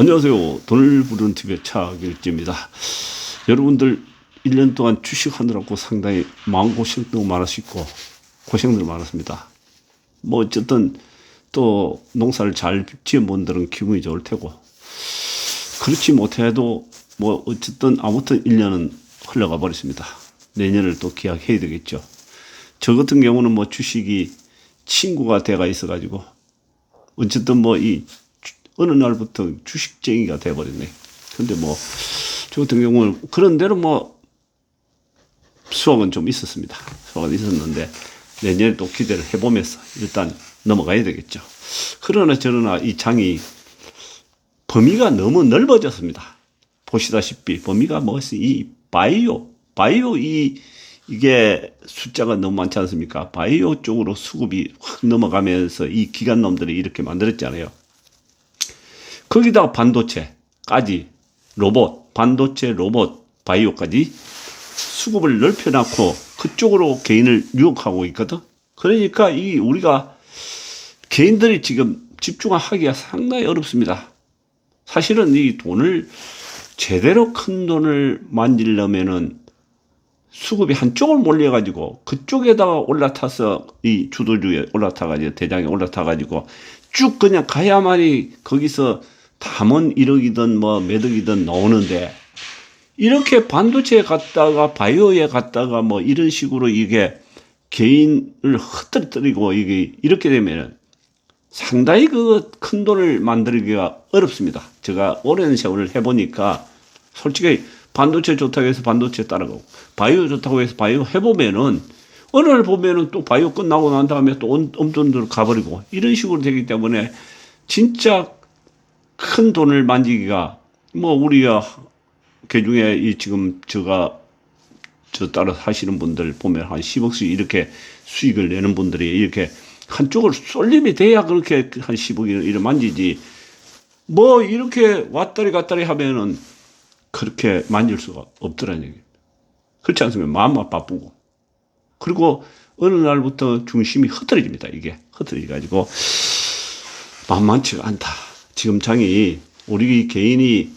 안녕하세요. 돈을 부르는 TV의 차길지입니다. 여러분들 1년 동안 주식하느라고 상당히 마음고생도 많으시고 고생들 많았습니다. 뭐 어쨌든 또 농사를 잘 지은 분들은 기분이 좋을 테고, 그렇지 못해도 뭐 어쨌든 아무튼 1년은 흘러가 버렸습니다. 내년을 또 기약해야 되겠죠. 저 같은 경우는 뭐 주식이 친구가 돼가 있어가지고 어쨌든 뭐 어느 날부터 주식쟁이가 돼버렸네. 근데 뭐 저 같은 경우는 그런 대로 뭐 수확은 좀 있었습니다. 수확은 있었는데 내년에 또 기대를 해보면서 일단 넘어가야 되겠죠. 그러나 저러나 이 장이 범위가 너무 넓어졌습니다. 보시다시피 범위가 뭐지? 이 바이오 이게 숫자가 너무 많지 않습니까? 바이오 쪽으로 수급이 확 넘어가면서 이 기관놈들이 이렇게 만들었잖아요. 거기다가 반도체까지, 반도체, 로봇, 바이오까지 수급을 넓혀놨고 그쪽으로 개인을 유혹하고 있거든. 그러니까 우리가 개인들이 지금 집중하기가 상당히 어렵습니다. 사실은 이 돈을 제대로 큰 돈을 만지려면은 수급이 한쪽을 몰려가지고 그쪽에다가 올라타서 이 주도주에 올라타가지고 대장에 올라타가지고 쭉 그냥 가야만이 거기서 담은 1억이든 뭐 몇 억이든 나오는데, 이렇게 반도체에 갔다가 바이오에 갔다가 뭐 이런 식으로 이게 개인을 흩뜨리고 이게 이렇게 되면은 상당히 그 큰 돈을 만들기가 어렵습니다. 제가 오랜 세월을 해보니까 솔직히 반도체 좋다고 해서 반도체 따라가고 바이오 좋다고 해서 바이오 해보면은 어느 날 보면은 또 바이오 끝나고 난 다음에 또 엄돈으로 가버리고 이런 식으로 되기 때문에 진짜 큰 돈을 만지기가, 뭐 우리가 개중에 지금 저 따라 하시는 분들 보면 한 10억씩 이렇게 수익을 내는 분들이 이렇게 한쪽을 쏠림이 돼야 그렇게 한 10억을 이렇게 만지지, 뭐 이렇게 왔다리 갔다리 하면은 그렇게 만질 수가 없더라는 얘기예요. 그렇지 않습니까? 마음만 바쁘고. 그리고 어느 날부터 중심이 흐트러집니다. 이게 흐트러져가지고 만만치가 않다. 지금 장이 우리 개인이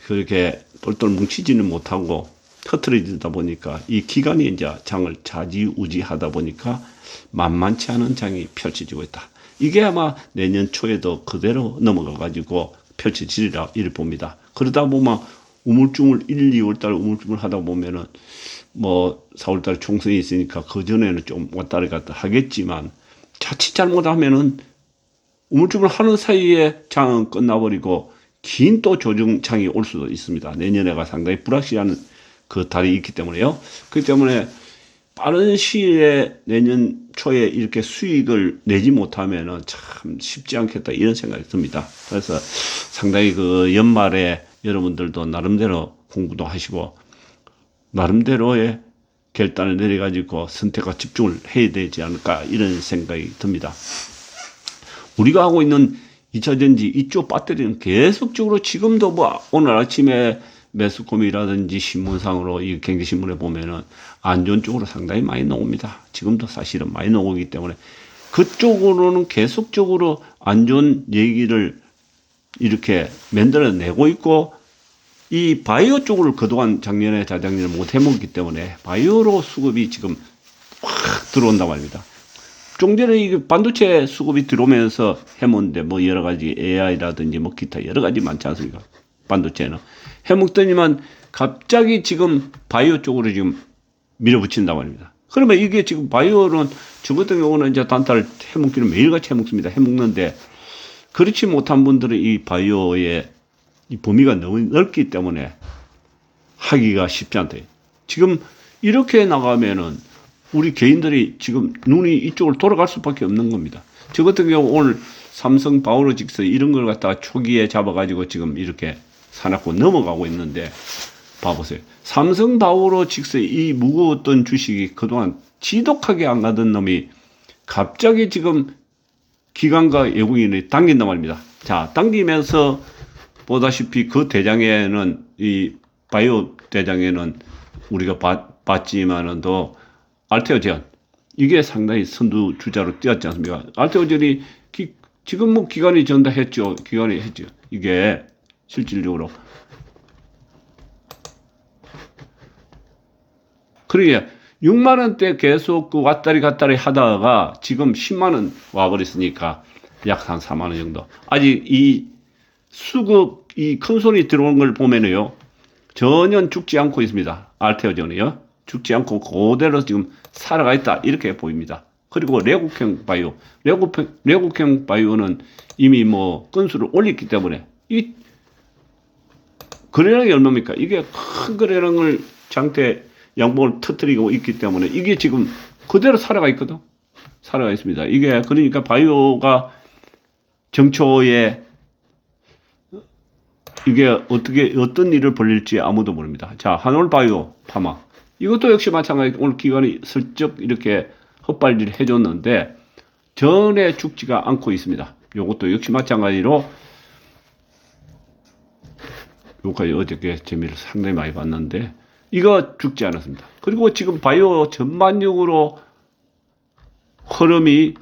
그렇게 똘똘 뭉치지는 못하고 흐트러지다 보니까 이 기간이 이제 장을 좌지우지하다 보니까 만만치 않은 장이 펼쳐지고 있다. 이게 아마 내년 초에도 그대로 넘어가가지고 펼쳐지리라 이를 봅니다. 그러다 보면 우물쭈물 1, 2월달 우물쭈물 하다 보면은 뭐 4월달 총선이 있으니까 그 전에는 좀 왔다리 갔다 하겠지만 자칫 잘못하면은 우물쭈물 하는 사이에 장은 끝나버리고 긴 또 조정장이 올 수도 있습니다. 내년에가 상당히 불확실한 그 달이 있기 때문에요. 그렇기 때문에 빠른 시일에 내년 초에 이렇게 수익을 내지 못하면은 참 쉽지 않겠다 이런 생각이 듭니다. 그래서 상당히 그 연말에 여러분들도 나름대로 공부도 하시고 나름대로의 결단을 내려가지고 선택과 집중을 해야 되지 않을까 이런 생각이 듭니다. 우리가 하고 있는 2차전지 이쪽 배터리는 계속적으로 지금도 뭐 오늘 아침에 매수콤이라든지 신문상으로 이 경제신문에 보면은 안 좋은 쪽으로 상당히 많이 나옵니다. 지금도 사실은 많이 나오기 때문에 그쪽으로는 계속적으로 안 좋은 얘기를 이렇게 만들어내고 있고, 이 바이오 쪽으로 그동안 작년에 자작년에 못 해먹기 때문에 바이오로 수급이 지금 확 들어온단 말입니다. 좀 전에 이 반도체 수급이 들어오면서 해먹는데 뭐 여러 가지 AI라든지 뭐 기타 여러 가지 많지 않습니까? 반도체는 해먹더니만 갑자기 지금 바이오 쪽으로 지금 밀어붙인단 말입니다. 그러면 이게 지금 바이오는 저 같은 경우는 이제 단타를 해먹기는 매일같이 해먹습니다. 해먹는데 그렇지 못한 분들은 이 바이오의 이 범위가 너무 넓기 때문에 하기가 쉽지 않다. 지금 이렇게 나가면은 우리 개인들이 지금 눈이 이쪽을 돌아갈 수밖에 없는 겁니다. 저 같은 경우 오늘 삼성 바오로직스 이런 걸 갖다가 초기에 잡아가지고 지금 이렇게 사놨고 넘어가고 있는데 봐보세요. 삼성 바오로직스 이 무거웠던 주식이 그동안 지독하게 안 가던 놈이 갑자기 지금 기관과 외국인이 당긴단 말입니다. 자, 당기면서 보다시피 그 대장에는 이 바이오 대장에는 우리가 봤지만은 또 알테오젠 이게 상당히 선두 주자로 뛰었지 않습니까? 알테오젠이 지금 뭐 기관이 전다 했죠. 기관이 했죠. 이게 실질적으로. 그러게 6만 원대 계속 그 왔다리 갔다리 하다가 지금 10만 원 와버렸으니까 약 한 4만 원 정도. 아직 이 수급 이 큰 손이 들어오는 걸 보면은요 전혀 죽지 않고 있습니다. 알테오전이요 죽지 않고 그대로 지금 살아가 있다 이렇게 보입니다. 그리고 레국형 바이오, 레국형 바이오는 이미 뭐 건수를 올렸기 때문에 이 거래량이 얼마입니까? 이게 큰 거래량을 장대 양봉을 터뜨리고 있기 때문에 이게 지금 그대로 살아가 있거든. 살아가 있습니다. 이게 그러니까 바이오가 정초에 이게 어떻게 어떤 일을 벌릴지 아무도 모릅니다. 자, 한올 바이오 파마 이것도 역시 마찬가지. 오늘 기관이 슬쩍 이렇게 헛발질 해줬는데 전에 죽지가 않고 있습니다. 이것도 역시 마찬가지로 요까지 어저께 재미를 상당히 많이 봤는데 이거 죽지 않았습니다. 그리고 지금 바이오 전반적으로 흐름이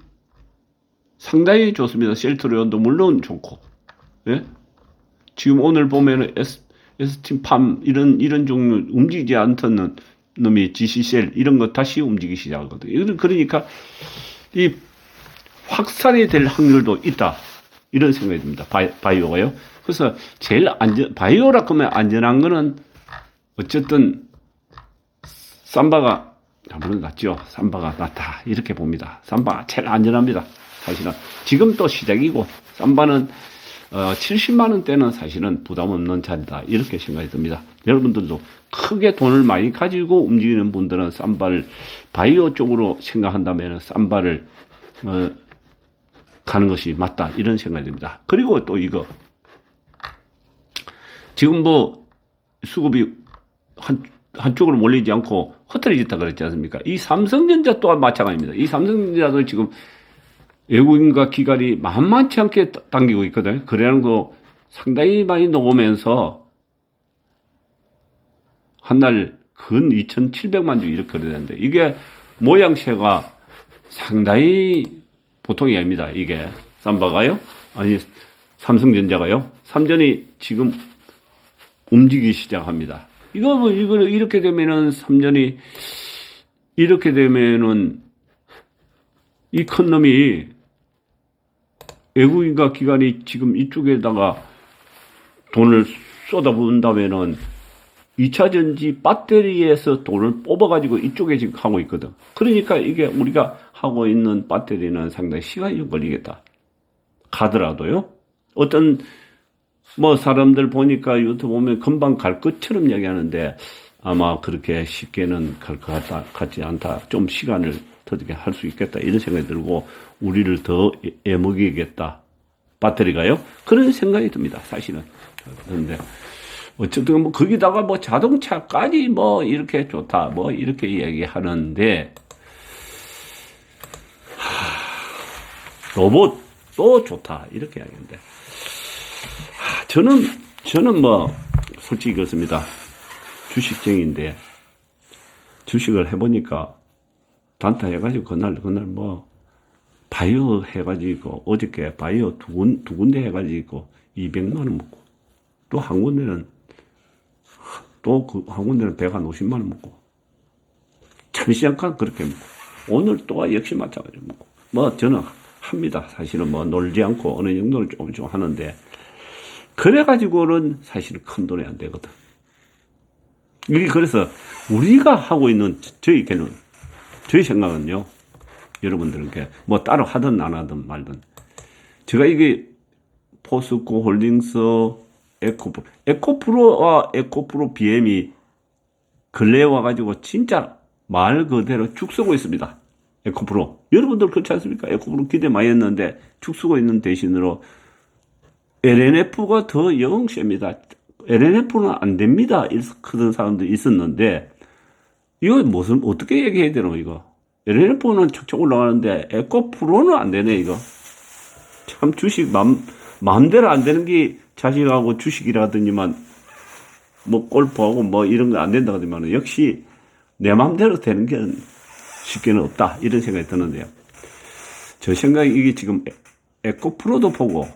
상당히 좋습니다. 셀트리온도 물론 좋고, 예? 지금 오늘 보면은 ST팜 이런 종류 움직이지 않던 놈이 GC셀 이런 거 다시 움직이기 시작하거든요. 그러니까 이 확산이 될 확률도 있다. 이런 생각이 듭니다. 바이오가요. 그래서 제일 바이오라 그러면 안전한 거는 어쨌든 삼바가 아무래도 낫죠. 삼바가 낫다. 이렇게 봅니다. 삼바가 제일 안전합니다. 사실은 지금 또 시작이고 삼바는 70만 원대는 사실은 부담 없는 자리다. 이렇게 생각이 듭니다. 여러분들도 크게 돈을 많이 가지고 움직이는 분들은 삼바를 바이오 쪽으로 생각한다면 삼바를 가는 것이 맞다. 이런 생각이 듭니다. 그리고 또 이거 지금 뭐 수급이 한쪽으로 몰리지 않고 흩어지겠다 그랬지 않습니까? 이 삼성전자 또한 마찬가지입니다. 이 삼성전자도 지금 외국인과 기관이 만만치 않게 당기고 있거든요. 거래하는 거 상당히 많이 녹으면서 한 날 근 2,700만 주 이렇게 거래되는데 이게 모양새가 상당히 보통이 아닙니다. 이게 삼바가요? 아니 삼성전자가요? 삼전이 지금 움직이기 시작합니다. 이거 이렇게 되면은 삼전이 이렇게 되면은 이 큰 놈이 외국인과 기관이 지금 이쪽에다가 돈을 쏟아부은다면은 2차전지 배터리에서 돈을 뽑아가지고 이쪽에 지금 하고 있거든. 그러니까 이게 우리가 하고 있는 배터리는 상당히 시간이 좀 걸리겠다. 가더라도요. 어떤 뭐 사람들 보니까 유튜브 보면 금방 갈 것처럼 얘기하는데 아마 그렇게 쉽게는 갈 것 같지 않다. 좀 시간을 더디게 할 수 있겠다. 이런 생각이 들고 우리를 더 애먹이겠다. 배터리가요. 그런 생각이 듭니다. 사실은. 그런데 어쨌든 뭐 거기다가 뭐 자동차까지 뭐 이렇게 좋다. 뭐 이렇게 얘기하는데 로봇도 좋다. 이렇게 이야기하는데 저는 뭐 솔직히 그렇습니다. 주식쟁이인데 주식을 해보니까 단타 해가지고 그날 뭐 바이오 해가지고 어저께 바이오 두 군데 해가지고 200만 원 먹고 또 한 군데는 한 군데는 150만 원 먹고 잠시잠깐 그렇게 먹고 오늘 또 역시 마찬가지로 먹고 뭐 저는 합니다. 사실은 뭐 놀지 않고 어느 정도는 조금 하는데 그래가지고는 사실은 큰 돈이 안 되거든. 이게 그래서 우리가 하고 있는 저희 생각은요. 여러분들께 뭐 따로 하든 안 하든 말든 제가 이게 포스코 홀딩스 에코프로와 에코프로 BM이 근래에 와가지고 진짜 말 그대로 죽쓰고 있습니다. 에코프로 여러분들 그렇지 않습니까? 에코프로 기대 많이 했는데 죽쓰고 있는 대신으로 LNF가 더 영세입니다. LNF는 안 됩니다. 그런 사람도 있었는데 이거 어떻게 얘기해야 되노 이거? LNF는 척척 올라가는데 에코프로는 안 되네 이거. 참 주식 마음대로 안 되는 게 자식하고 주식이라더니만 뭐 골프하고 뭐 이런 거 안 된다 하더니만 역시 내 마음대로 되는 게 쉽게는 없다 이런 생각이 드는데요. 저 생각이 이게 지금 에코프로도 보고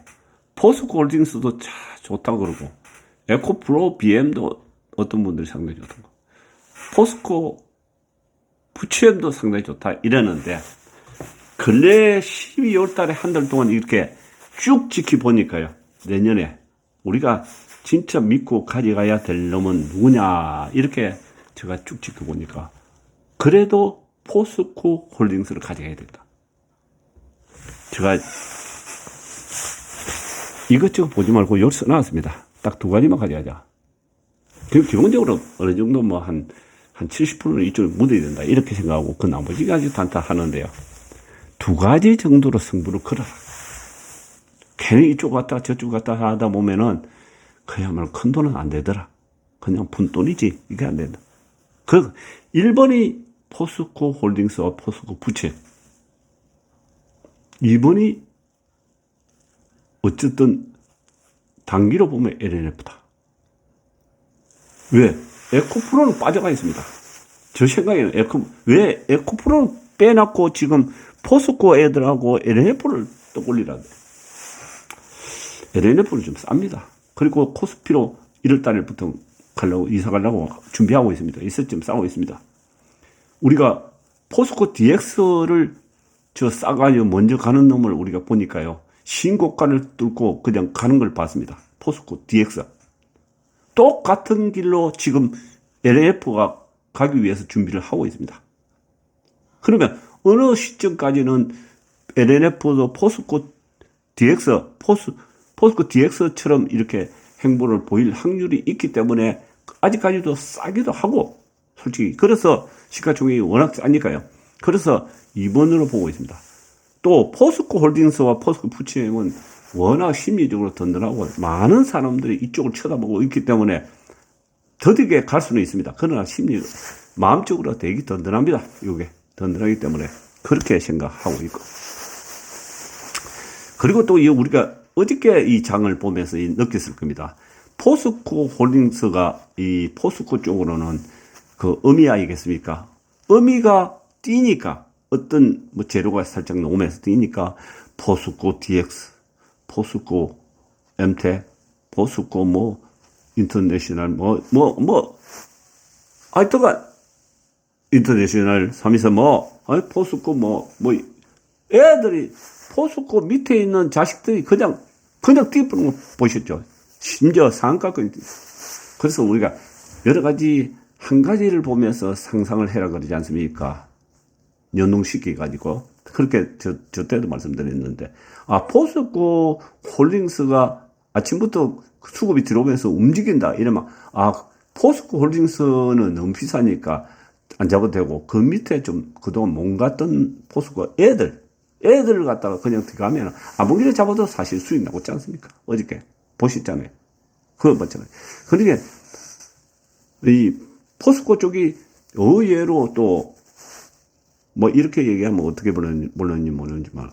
포스코 홀딩스도 참 좋다고 그러고, 에코프로 BM도 어떤 분들이 상당히 좋다고. 포스코 부추엠도 상당히 좋다 이러는데, 근래 12월 달에 한 달 동안 이렇게 쭉 지켜보니까요. 내년에 우리가 진짜 믿고 가져가야 될 놈은 누구냐 이렇게 제가 쭉 지켜보니까 그래도 포스코 홀딩스를 가져가야 된다. 제가 이것저것 보지 말고 여기 써놨습니다. 딱 두 가지만 가져가자. 기본적으로 어느 정도 뭐 한 70%는 이쪽에 묻어야 된다. 이렇게 생각하고 그 나머지가 아주 단타하는데요. 두 가지 정도로 승부를 걸어라. 괜히 이쪽 갔다 저쪽 갔다 하다 보면은 그야말로 큰 돈은 안 되더라. 그냥 푼돈이지. 이게 안 된다. 1번이 포스코 홀딩스와 포스코 부채. 2번이 어쨌든 단기로 보면 LNF다. 왜? 에코프로는 빠져가 있습니다. 저 생각에는 왜 에코프로는 빼놨고 지금 포스코 애들하고 LNF를 떠올리라고. LNF는 좀 쌉니다. 그리고 코스피로 1월 달부터 이사 가려고 준비하고 있습니다. 이서쯤 싸고 있습니다. 우리가 포스코 DX를 싸가지고 먼저 가는 놈을 우리가 보니까요. 신고가를 뚫고 그냥 가는 걸 봤습니다. 포스코 DX. 똑같은 길로 지금 LNF가 가기 위해서 준비를 하고 있습니다. 그러면 어느 시점까지는 LNF도 포스코 DX처럼 이렇게 행보를 보일 확률이 있기 때문에 아직까지도 싸기도 하고 솔직히 그래서 시가총액이 워낙 싸니까요. 그래서 2번으로 보고 있습니다. 또 포스코 홀딩스와 포스코 푸치엠은 워낙 심리적으로 든든하고 많은 사람들이 이쪽을 쳐다보고 있기 때문에 더디게 갈 수는 있습니다. 그러나 마음적으로 되게 든든합니다. 이게 든든하기 때문에 그렇게 생각하고 있고. 그리고 또 우리가 어저께 이 장을 보면서 느꼈을 겁니다. 포스코 홀딩스가 이 포스코 쪽으로는 그 어미 아니겠습니까? 어미가 뛰니까 어떤 뭐 재료가 살짝 녹으면서 뛰니까 포스코 DX, 포스코 MT, 포스코 뭐 인터내셔널 하여튼간 인터내셔널 323 포스코 애들이 포스코 밑에 있는 자식들이 그냥 뛰어보는 거 보셨죠? 심지어 상가까지. 그래서 우리가 여러 가지 한 가지를 보면서 상상을 해라 그러지 않습니까? 연동시켜가지고. 그렇게 저 때도 말씀드렸는데, 포스코 홀딩스가 아침부터 수급이 들어오면서 움직인다. 이러면, 포스코 홀딩스는 너무 비싸니까 안 잡아도 되고, 그 밑에 좀 그동안 못 갔던 포스코 애들을 갖다가 그냥 들어가면 아무리 잡아도 사실 수익 나고 있지 않습니까? 어저께 보셨잖아요. 그거 맞잖아요. 그러니까 이 포스코 쪽이 의외로 또 뭐 이렇게 얘기하면 어떻게 모르는지만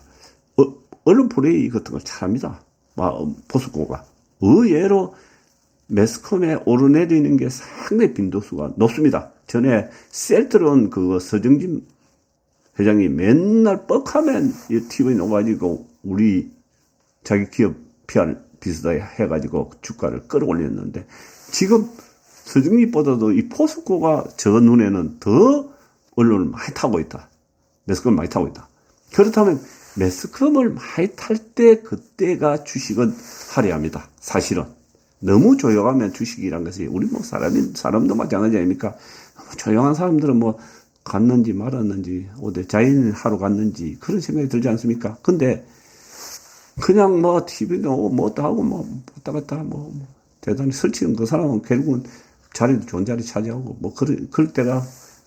언론 플레이 같은 걸 잘합니다. 포스코가 의외로 매스컴에 오르내리는 게 상당히 빈도수가 높습니다. 전에 셀트론 서정진 회장이 맨날 뻑하면 이 TV에 나와가지고 우리 자기 기업 PR 비슷하게 해가지고 주가를 끌어올렸는데 지금 서정리보다도 이 포스코가 저 눈에는 더 언론을 많이 타고 있다. 매스컴을 많이 타고 있다. 그렇다면 매스컴을 많이 탈 때 그때가 주식은 화려합니다. 사실은. 너무 조용하면 주식이란 것이 우리 사람도 마찬가지 아닙니까? 너무 조용한 사람들은 갔는지 말았는지 어디 자연인 하러 갔는지 그런 생각이 들지 않습니까? 근데 그냥 TV도 뭐도 하고 왔다 갔다 대단히 설치는 그 사람은 결국은 자리도 좋은 자리 차지하고 그럴 때가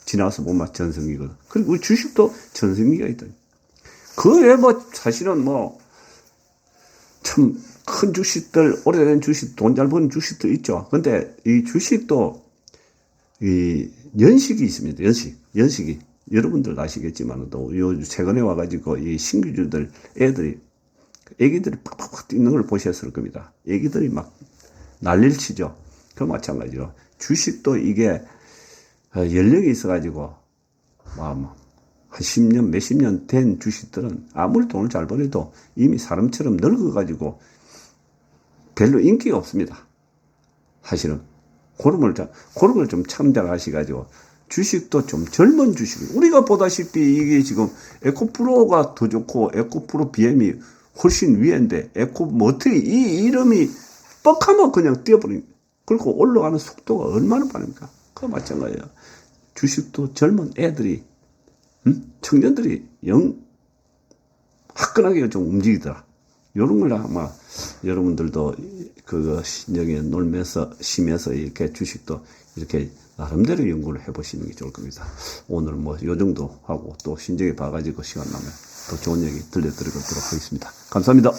지나서 보면 전성기거든. 그리고 우리 주식도 전성기가 있다. 그 외에 사실은 참 큰 주식들, 오래된 주식, 돈 잘 버는 주식도 있죠. 근데 이 주식도 이 연식이 있습니다. 연식이. 여러분들 아시겠지만도 요 최근에 와가지고 이 신규주들 애기들이 팍팍팍 뛰는 걸 보셨을 겁니다. 애기들이 막 난리를 치죠. 그 마찬가지로 주식도 이게 연령이 있어가지고 한 10년, 몇십 년 된 주식들은 아무리 돈을 잘 벌어도 이미 사람처럼 늙어가지고 별로 인기가 없습니다. 사실은. 그런 걸 좀 참작하셔가지고, 주식도 좀 젊은 주식. 우리가 보다시피 이게 지금 에코프로가 더 좋고, 에코프로 BM이 훨씬 위인데, 뭐 어떻게 이 이름이 뻑하면 그냥 뛰어버립니다. 그리고 올라가는 속도가 얼마나 빠릅니까? 그거 마찬가지예요. 주식도 젊은 애들이, 청년들이 화끈하게 좀 움직이더라. 요런 걸 아마 여러분들도 그거 신경에 놀면서, 심해서 이렇게 주식도 이렇게 나름대로 연구를 해보시는 게 좋을 겁니다. 오늘 뭐 요 정도 하고 또 신중히 봐가지고 시간 나면 또 좋은 얘기 들려드리도록 하겠습니다. 감사합니다.